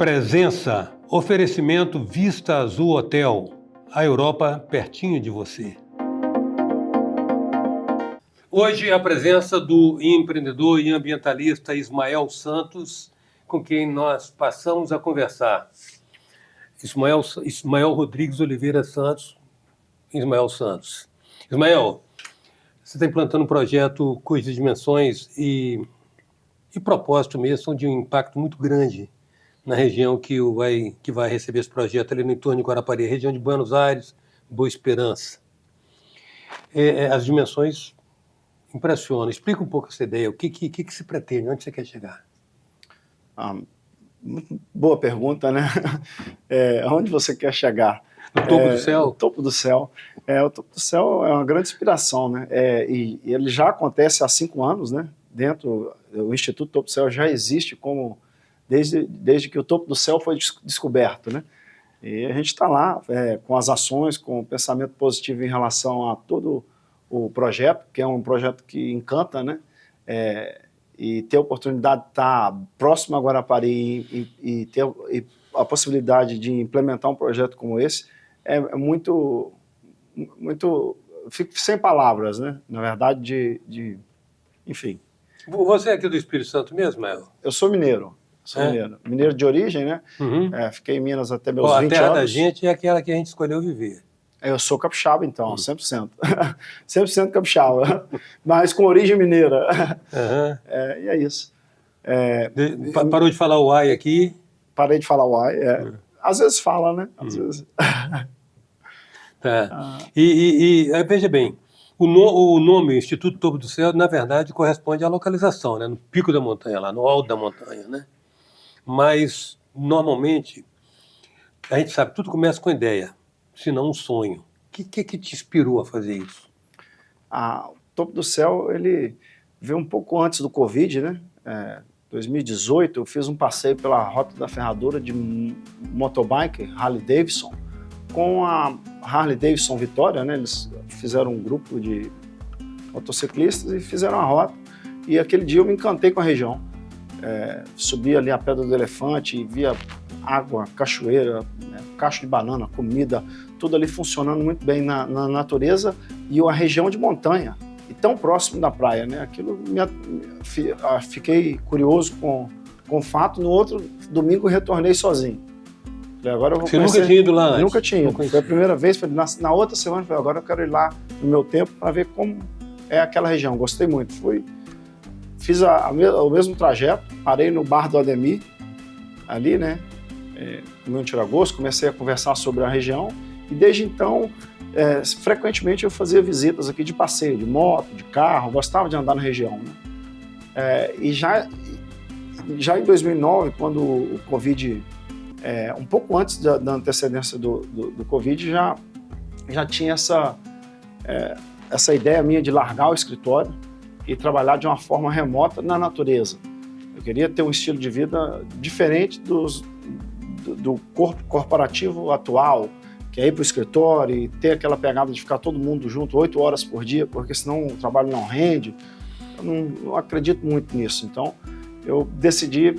Presença, oferecimento Vista Azul Hotel, a Europa pertinho de você. Hoje a presença do empreendedor e ambientalista Ismael Santos, com quem nós passamos a conversar. Ismael Rodrigues Oliveira Santos. Ismael Santos. Ismael, você está implantando um projeto cujas dimensões e propósito mesmo são de um impacto muito grande na região que vai receber esse projeto ali no entorno de Guarapari, região de Buenos Aires, Boa Esperança. As dimensões impressionam. Explica um pouco essa ideia, o que se pretende, onde você quer chegar? Boa pergunta, né? Onde você quer chegar? No topo do céu? No topo do céu. O topo do céu é uma grande inspiração, né? E ele já acontece há 5 anos, né? O Instituto Topo do Céu já existe como desde que o topo do céu foi descoberto, né? E a gente está lá com as ações, com o pensamento positivo em relação a todo o projeto, que é um projeto que encanta, né? E ter a oportunidade de estar próximo a Guarapari e ter a possibilidade de implementar um projeto como esse é muito, fico sem palavras, né? Na verdade, enfim. Você é aqui do Espírito Santo mesmo, Mel? Eu sou mineiro. Mineiro de origem, né? Uhum. Fiquei em Minas até meus 20 anos. A terra da gente é aquela que a gente escolheu viver. Eu sou capixaba, então, 100%. 100% capixaba, mas com origem mineira. Uhum. E é isso. Parou de falar uai aqui? Parei de falar uai. Às vezes fala, né? Às vezes. Tá. E veja bem, o nome Instituto Topo do Céu, na verdade, corresponde à localização, né? No pico da montanha, lá no alto da montanha, né? Mas, normalmente, a gente sabe, tudo começa com ideia, se não um sonho. O que te inspirou a fazer isso? O Topo do Céu, ele veio um pouco antes do Covid, né? 2018, eu fiz um passeio pela Rota da Ferradura de motobike, Harley Davidson, com a Harley Davidson Vitória, né? Eles fizeram um grupo de motociclistas e fizeram a rota. E aquele dia eu me encantei com a região. Subi ali a Pedra do Elefante e via água, cachoeira, cacho de banana, comida, tudo ali funcionando muito bem na natureza e uma região de montanha e tão próximo da praia, né? Aquilo fiquei curioso com o fato. No outro domingo retornei sozinho. Falei, agora eu vou conhecer. Você nunca tinha ido lá antes? Nunca tinha ido. Foi a primeira vez. Na outra semana, falei, agora eu quero ir lá no meu tempo para ver como é aquela região. Gostei muito. Fiz o mesmo trajeto, parei no bar do Ademir, ali, né? Comi um tira-gosto, comecei a conversar sobre a região e desde então, frequentemente eu fazia visitas aqui de passeio, de moto, de carro, gostava de andar na região, né? E já em 2009, quando o Covid, um pouco antes da antecedência do Covid, já tinha essa ideia minha de largar o escritório e trabalhar de uma forma remota na natureza. Eu queria ter um estilo de vida diferente do corpo corporativo atual, que é ir para o escritório e ter aquela pegada de ficar todo mundo junto 8 horas por dia, porque senão o trabalho não rende. Eu não acredito muito nisso. Então, eu decidi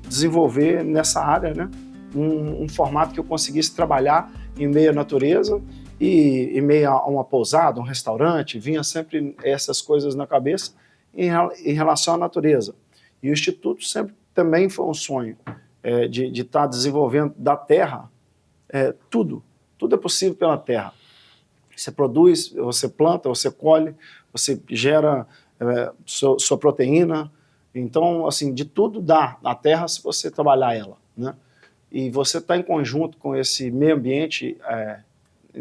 desenvolver nessa área, né, um formato que eu conseguisse trabalhar em meio à natureza e em meio a uma pousada, um restaurante. Vinha sempre essas coisas na cabeça em relação à natureza. E o Instituto sempre também foi um sonho de estar desenvolvendo da terra tudo. Tudo é possível pela terra. Você produz, você planta, você colhe, você gera sua proteína. Então, assim, de tudo dá na terra se você trabalhar ela, né? E você estar em conjunto com esse meio ambiente,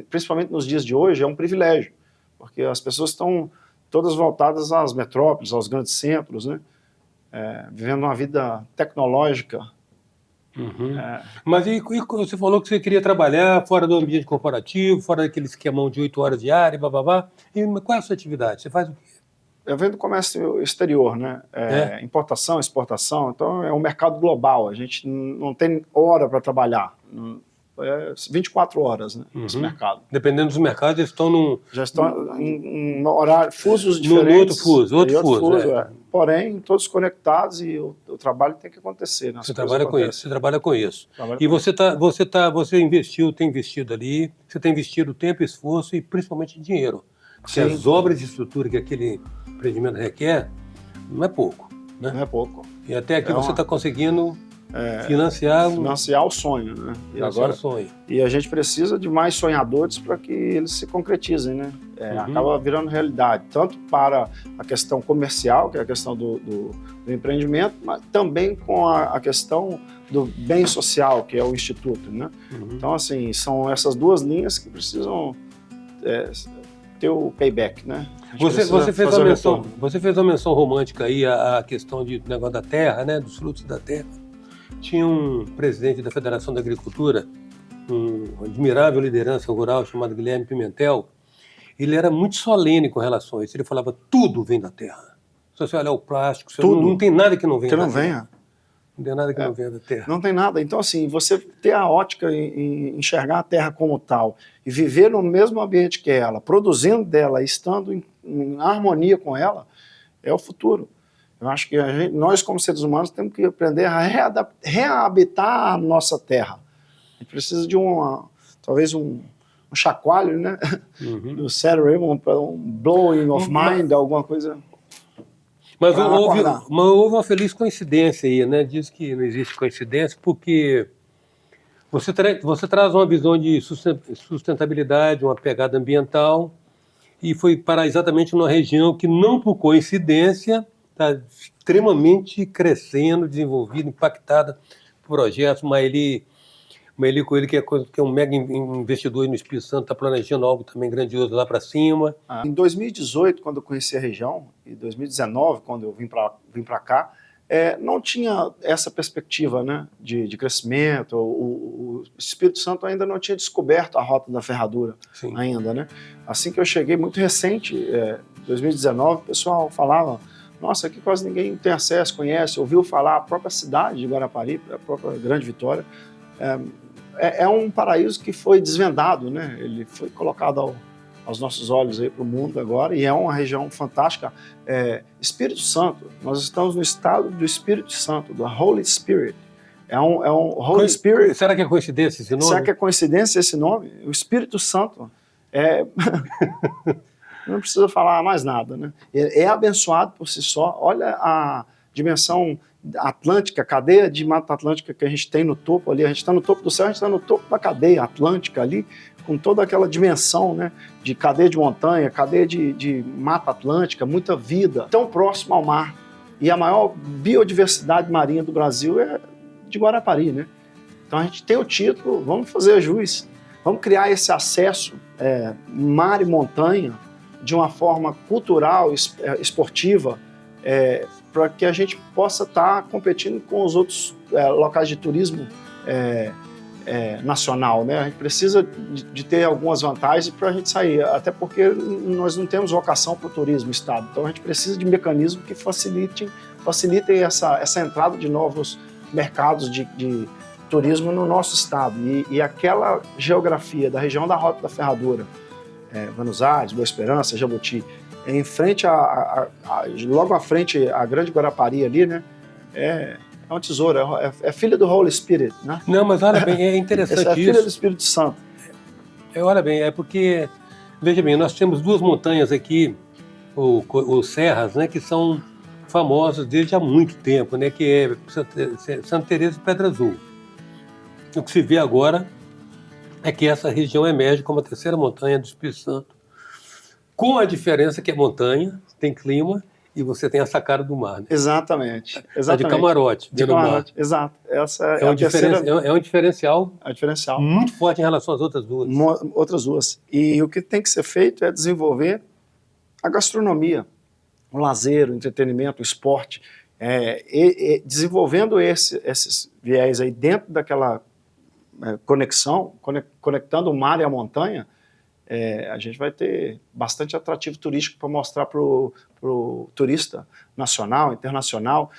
principalmente nos dias de hoje, é um privilégio, porque as pessoas estão todas voltadas às metrópoles, aos grandes centros, né? Vivendo uma vida tecnológica. Uhum. Mas e você falou que você queria trabalhar fora do ambiente corporativo, fora daquele esquemão de 8 horas diárias, bababá. E qual é a sua atividade? Você faz o quê? Eu vendo comércio exterior, né? Importação, exportação. Então é um mercado global. A gente não tem hora para trabalhar. 24 horas, né, esse mercado. Dependendo dos mercados, eles estão Já estão em horário, fusos diferentes. Outro fuso. Porém, todos conectados e o trabalho tem que acontecer. Você trabalha com isso. E você tem investido ali, você tem investido tempo, esforço e principalmente dinheiro. Porque as obras de estrutura que aquele empreendimento requer, não é pouco. Né? Não é pouco. E até aqui você está conseguindo financiar o sonho, né? Agora o sonho. E a gente precisa de mais sonhadores para que eles se concretizem, né? Acaba virando realidade, tanto para a questão comercial, que é a questão do empreendimento, mas também com a questão do bem social, que é o Instituto, né? Então, assim, são essas duas linhas que precisam ter o payback, né? Você fez uma menção romântica aí à questão do negócio da terra, né? Dos frutos da terra. Tinha um presidente da Federação da Agricultura, uma admirável liderança rural chamado Guilherme Pimentel. Ele era muito solene com relação a isso. Ele falava, tudo vem da terra. Se você olhar o plástico, não tem nada que não venha da terra. Não tem nada que não venha da terra. Não tem nada. Então, assim, você ter a ótica em enxergar a terra como tal e viver no mesmo ambiente que ela, produzindo dela, estando em harmonia com ela, é o futuro. Eu acho que nós, como seres humanos, temos que aprender a reabitar a nossa terra. A gente precisa de talvez um chacoalho, né? Do cérebro, um blowing of mind, alguma coisa. Mas houve uma feliz coincidência aí, né? Diz que não existe coincidência, porque você traz uma visão de sustentabilidade, uma pegada ambiental, e foi para exatamente numa região que, não por coincidência, está extremamente crescendo, desenvolvida, impactada por projetos. Maeli Coelho, que é um mega investidor no Espírito Santo, está planejando algo também grandioso lá para cima. Em 2018, quando eu conheci a região, e 2019, quando eu vim para cá, não tinha essa perspectiva, né, de crescimento. O Espírito Santo ainda não tinha descoberto a Rota da Ferradura. Sim. Ainda, né? Assim que eu cheguei, muito recente, 2019, o pessoal falava, nossa, aqui quase ninguém tem acesso, conhece, ouviu falar. A própria cidade de Guarapari, a própria Grande Vitória, é um paraíso que foi desvendado, né? Ele foi colocado aos nossos olhos aí para o mundo agora, e é uma região fantástica. Espírito Santo, nós estamos no estado do Espírito Santo, do Holy Spirit. É um Holy Spirit. Será que é coincidência esse nome? Será que é coincidência esse nome? O Espírito Santo não precisa falar mais nada, né? É abençoado por si só. Olha a dimensão atlântica, cadeia de Mata Atlântica que a gente tem no topo ali. A gente está no topo do céu, a gente está no topo da cadeia atlântica ali, com toda aquela dimensão, né, de cadeia de montanha, cadeia de Mata Atlântica, muita vida, tão próximo ao mar. E a maior biodiversidade marinha do Brasil é de Guarapari, né? Então a gente tem o título, vamos fazer jus, vamos criar esse acesso mar e montanha de uma forma cultural, esportiva, para que a gente possa estar competindo com os outros locais de turismo nacional, né? A gente precisa de ter algumas vantagens para a gente sair, até porque nós não temos vocação para o turismo, Estado. Então a gente precisa de mecanismos que facilitem essa entrada de novos mercados de turismo no nosso Estado. E aquela geografia da região da Rota da Ferradura, Buenos Aires, Boa Esperança, Jabuti, em frente logo à frente a Grande Guarapari ali, né? É um tesouro, é filha do Holy Spirit, né? Não, mas olha bem, é interessante isso. É filha do Espírito Santo. Olha bem, é porque, veja bem, nós temos duas montanhas aqui, ou serras, né, que são famosas desde há muito tempo, né, que é Santa Teresa e Pedra Azul. O que se vê agora é que essa região emerge como a terceira montanha do Espírito Santo, com a diferença que é montanha, tem clima, e você tem a sacada do mar. Né? Exatamente. Tá de camarote, de camarote, exato. Essa é um diferencial muito forte em relação às outras duas. Outras duas. E o que tem que ser feito é desenvolver a gastronomia, o lazer, o entretenimento, o esporte, desenvolvendo esses viés aí dentro daquela conexão, conectando o mar e a montanha, a gente vai ter bastante atrativo turístico para mostrar para o turista nacional, internacional.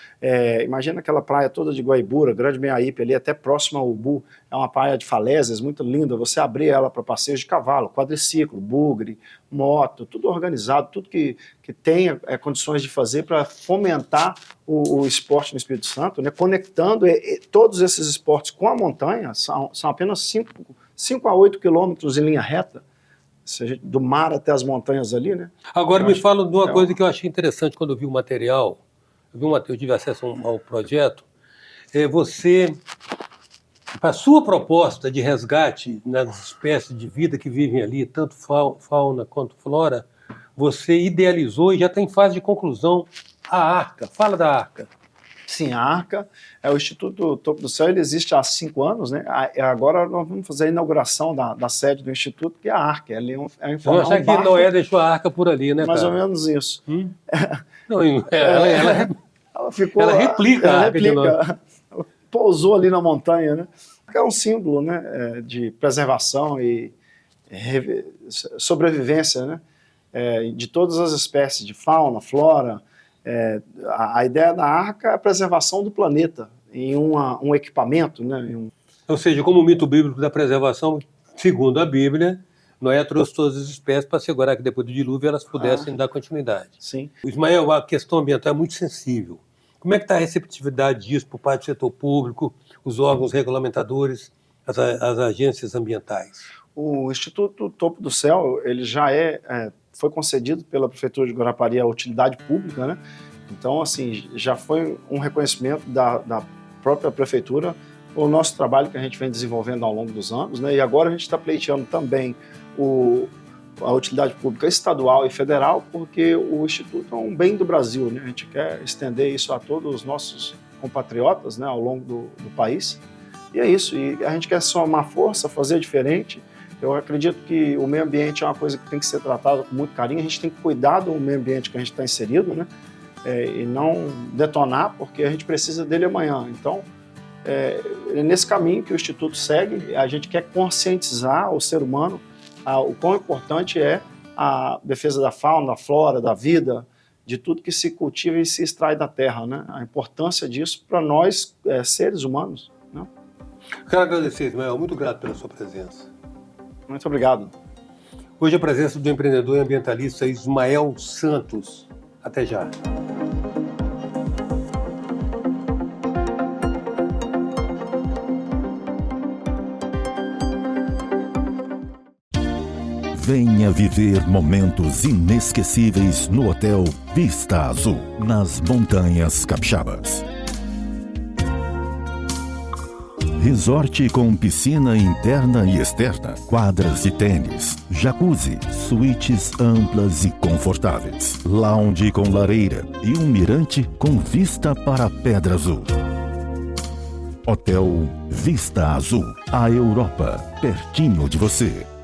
Imagina aquela praia toda de Guaibura, Grande Meaípe, ali até próximo ao Ubu, é uma praia de falésias muito linda, você abrir ela para passeios de cavalo, quadriciclo, bugre, moto, tudo organizado, tudo que tenha condições de fazer para fomentar o esporte no Espírito Santo, né? Conectando todos esses esportes com a montanha, são apenas 5 a 8 quilômetros em linha reta, seja, do mar até as montanhas ali, né? Agora me fala de uma coisa que eu achei interessante quando eu vi o material, eu tive acesso ao projeto, você, a sua proposta de resgate nas espécies de vida que vivem ali, tanto fauna quanto flora, você idealizou e já está em fase de conclusão a Arca. Fala da Arca. Sim, a Arca, o Instituto Topo do Céu, ele existe há 5 anos, né? Agora nós vamos fazer a inauguração da sede do Instituto, que é a Arca. Ela é um acho que Noé deixou a Arca por ali, né, mais cara? ou menos isso. Não, ela replica a Arca de Noé. Ela pousou ali na montanha, né? É um símbolo, né, de preservação e sobrevivência, né? De todas as espécies, de fauna, flora. A ideia da Arca é a preservação do planeta em um equipamento, né? Ou seja, como o mito bíblico da preservação, segundo a Bíblia, Noé trouxe todas as espécies para assegurar que depois do dilúvio elas pudessem dar continuidade. Sim. Ismael, a questão ambiental é muito sensível. Como é que está a receptividade disso por parte do setor público, os órgãos regulamentadores, as agências ambientais? O Instituto Topo do Céu, ele já foi concedido pela Prefeitura de Guarapari a utilidade pública, né? Então, assim, já foi um reconhecimento da própria Prefeitura o nosso trabalho que a gente vem desenvolvendo ao longo dos anos, né? E agora a gente está pleiteando também a utilidade pública estadual e federal, porque o Instituto é um bem do Brasil, né? A gente quer estender isso a todos os nossos compatriotas, né, ao longo do país. E é isso, e a gente quer somar força, fazer diferente. Eu acredito que o meio ambiente é uma coisa que tem que ser tratada com muito carinho, a gente tem que cuidar do meio ambiente que a gente está inserido, né? E não detonar, porque a gente precisa dele amanhã. Então, é nesse caminho que o Instituto segue, a gente quer conscientizar o ser humano o quão importante é a defesa da fauna, da flora, da vida, de tudo que se cultiva e se extrai da terra, né? A importância disso para nós, seres humanos, né? Quero agradecer, Ismael, muito grato pela sua presença. Muito obrigado. Hoje a presença do empreendedor e ambientalista Ismael Santos. Até já. Venha viver momentos inesquecíveis no Hotel Vista Azul, nas Montanhas Capixabas. Resort com piscina interna e externa, quadras de tênis, jacuzzi, suítes amplas e confortáveis, lounge com lareira e um mirante com vista para a Pedra Azul. Hotel Vista Azul, a Europa, pertinho de você.